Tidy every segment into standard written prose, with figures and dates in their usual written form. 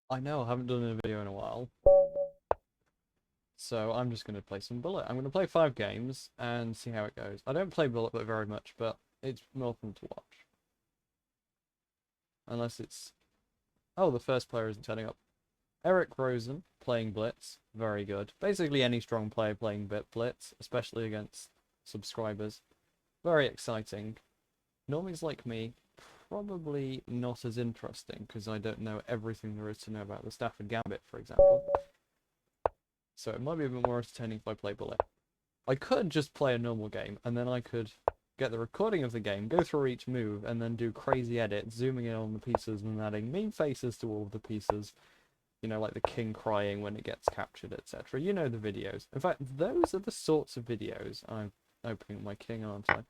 I know I haven't done a video in a while, so I'm just going to play some Bullet. I'm going to play 5 games and see how it goes. I don't play Bullet very much, but it's more fun to watch. Unless it's... Oh, the first player isn't turning up. Eric Rosen playing Blitz, very good. Basically any strong player playing Blitz, especially against subscribers. Very exciting. Normies like me, probably not as interesting, because I don't know everything there is to know about the Stafford Gambit, for example. So it might be a bit more entertaining if I play Bullet. I could just play a normal game, and then I could get the recording of the game, go through each move, and then do crazy edits, zooming in on the pieces and adding meme faces to all of the pieces. You know, like the king crying when it gets captured, etc. You know the videos. In fact, those are the sorts of videos... I'm opening my king, aren't I?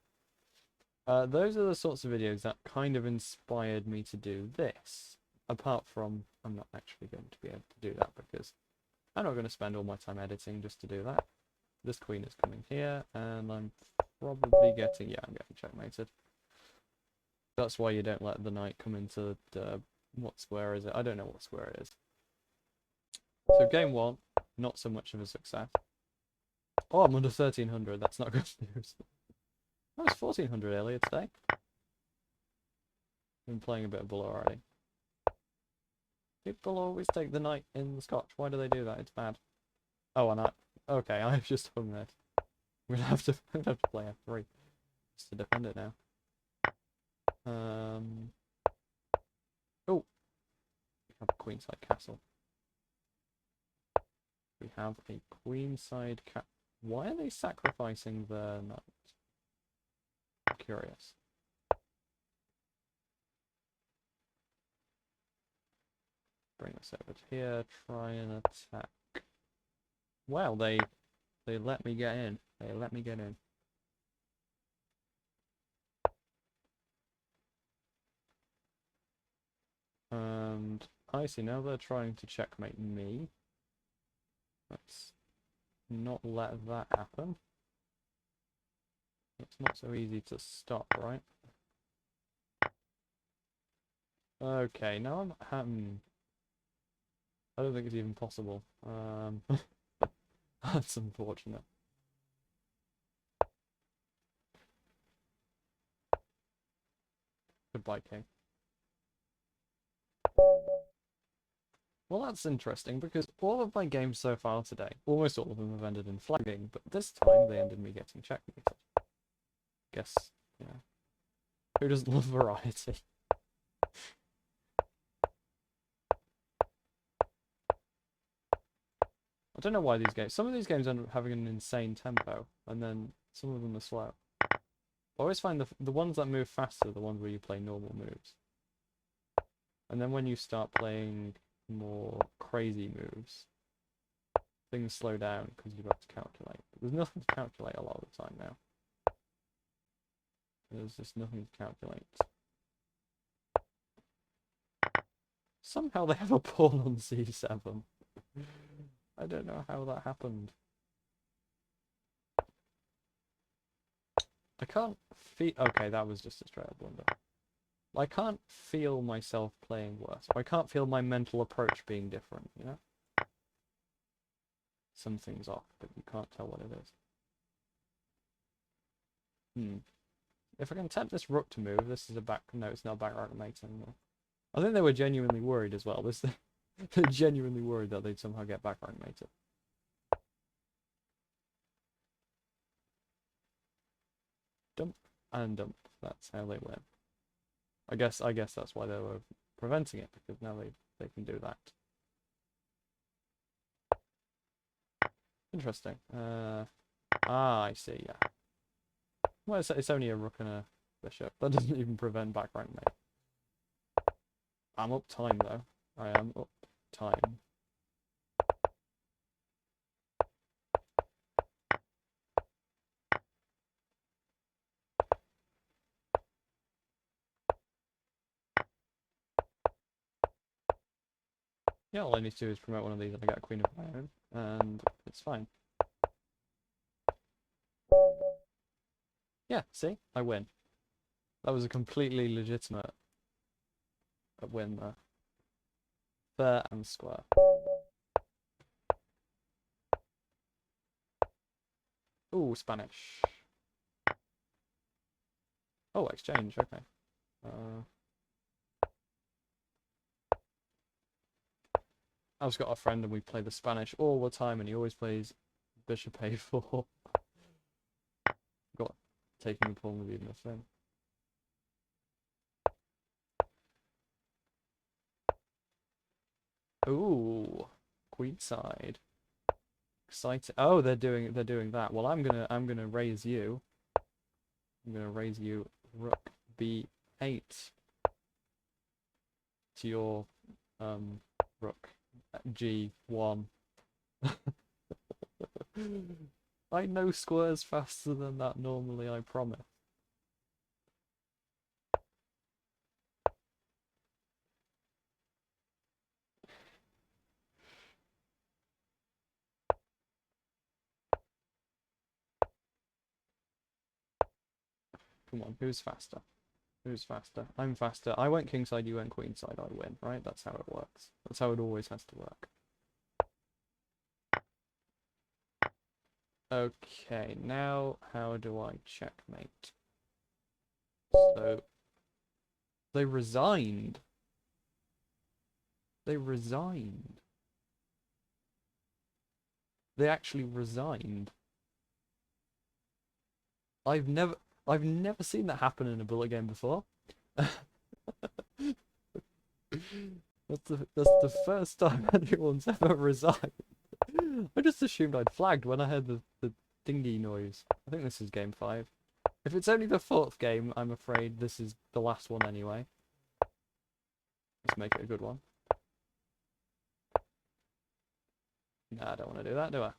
Those are the sorts of videos that kind of inspired me to do this. Apart from, I'm not actually going to be able to do that because I'm not going to spend all my time editing just to do that. This queen is coming here, and I'm probably getting... Yeah, I'm getting checkmated. That's why you don't let the knight come into the... What square is it? I don't know what square it is. So game 1, not so much of a success. Oh, I'm under 1300. That's not good news. I was 1400 earlier today. Been playing a bit of Bull already. People always take the knight in the Scotch. Why do they do that? It's bad. Oh, and I... Okay, I've just hung this. We're gonna have to play F3 just to defend it now. Oh, we have a queenside castle. We have a queenside cat. Why are they sacrificing the knight? I'm curious. Bring this over to here. Try and attack. Well, they let me get in. They let me get in. And I see now they're trying to checkmate me. Let's not let that happen. It's not so easy to stop, right? Okay, now I'm... I don't think it's even possible. That's unfortunate. Goodbye, king. Well, that's interesting, because all of my games so far today, almost all of them have ended in flagging, but this time they ended me getting checkmated. Guess, yeah. Who doesn't love variety? I don't know why these games... Some of these games end up having an insane tempo, and then some of them are slow. I always find the ones that move faster are the ones where you play normal moves. And then when you start playing more crazy moves, things slow down because you've got to calculate. But there's nothing to calculate a lot of the time now. There's just nothing to calculate. Somehow they have a pawn on c7. I don't know how that happened. I can't feel... Okay, that was just a straight up blunder. I can't feel myself playing worse. I can't feel my mental approach being different, you know? Something's off, but you can't tell what it is. If I can tempt this rook to move, this is a back... No, it's not a back rock mate anymore. I think they were genuinely worried as well. They're genuinely worried that they'd somehow get back rank mated. Dump and dump. That's how they win. I guess that's why they were preventing it, because now they can do that. Interesting. I see, yeah. Well, it's only a rook and a bishop. That doesn't even prevent back rank mate. I'm up time, though. I am up time. Yeah, all I need to do is promote one of these and I get a queen of my own, and it's fine. Yeah, see? I win. That was a completely legitimate win there. Fair and square. Ooh, Spanish. Oh, exchange. Okay. I've just got a friend and we play the Spanish all the time, and he always plays Bishop A4. Got taking the pawn with even a thing. Ooh, queenside. Exciting. Oh, they're doing that. Well, I'm gonna raise you. I'm gonna raise you rook b8 to your rook g1. I know squares faster than that normally, I promise. Come on, who's faster? Who's faster? I'm faster. I went kingside, you went queenside, I win, right? That's how it works. That's how it always has to work. Okay, now how do I checkmate? So, they resigned. They resigned. They actually resigned. I've never seen that happen in a bullet game before. That's the first time anyone's ever resigned. I just assumed I'd flagged when I heard the dingy noise. I think this is game 5. If it's only the 4th game, I'm afraid this is the last one anyway. Let's make it a good one. Nah, I don't want to do that, do I?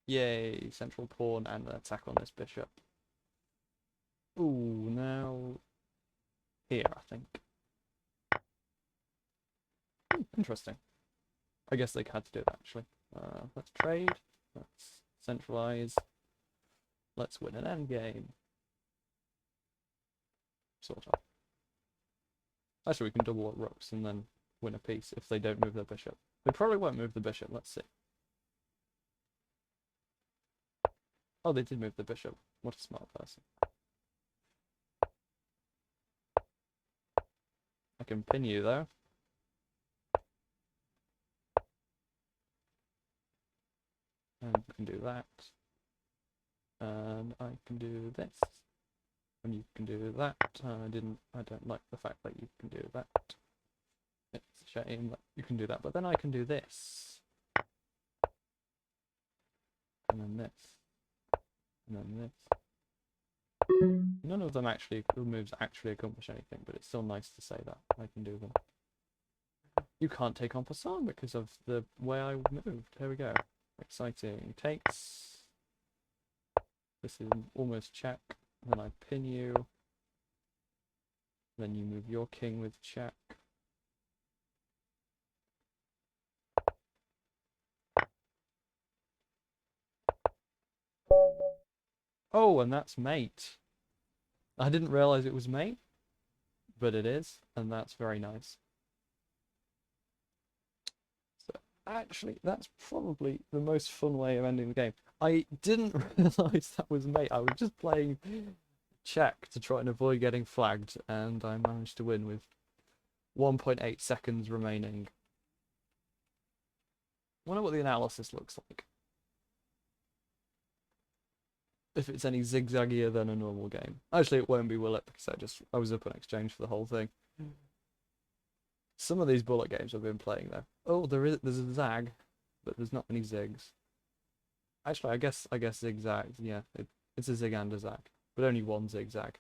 Yay, central pawn and an attack on this bishop. Ooh, now here, I think. Interesting. I guess they had to do that, actually. Let's trade. Let's centralize. Let's win an endgame. Sort of. Actually, we can double up rooks and then win a piece if they don't move their bishop. They probably won't move the bishop. Let's see. Oh, they did move the bishop. What a smart person. I can pin you, though. And you can do that. And I can do this. And you can do that. I don't like the fact that you can do that. It's a shame that you can do that, but then I can do this. And then this. And then this. None of them actually, moves actually accomplish anything, but it's still nice to say that I can do them. You can't take en passant because of the way I moved. Here we go. Exciting. Takes. This is almost check. Then I pin you. Then you move your king with check. Oh, and that's mate. I didn't realize it was mate, but it is, and that's very nice. So actually, that's probably the most fun way of ending the game. I didn't realize that was mate. I was just playing check to try and avoid getting flagged, and I managed to win with 1.8 seconds remaining. I wonder what the analysis looks like. If it's any zigzaggier than a normal game. Actually, it won't be, will it? Because I was up on exchange for the whole thing. Some of these bullet games I've been playing though. Oh, there's a zag, but there's not many zigs. Actually, I guess zigzags. Yeah, it's a zig and a zag, but only one zigzag.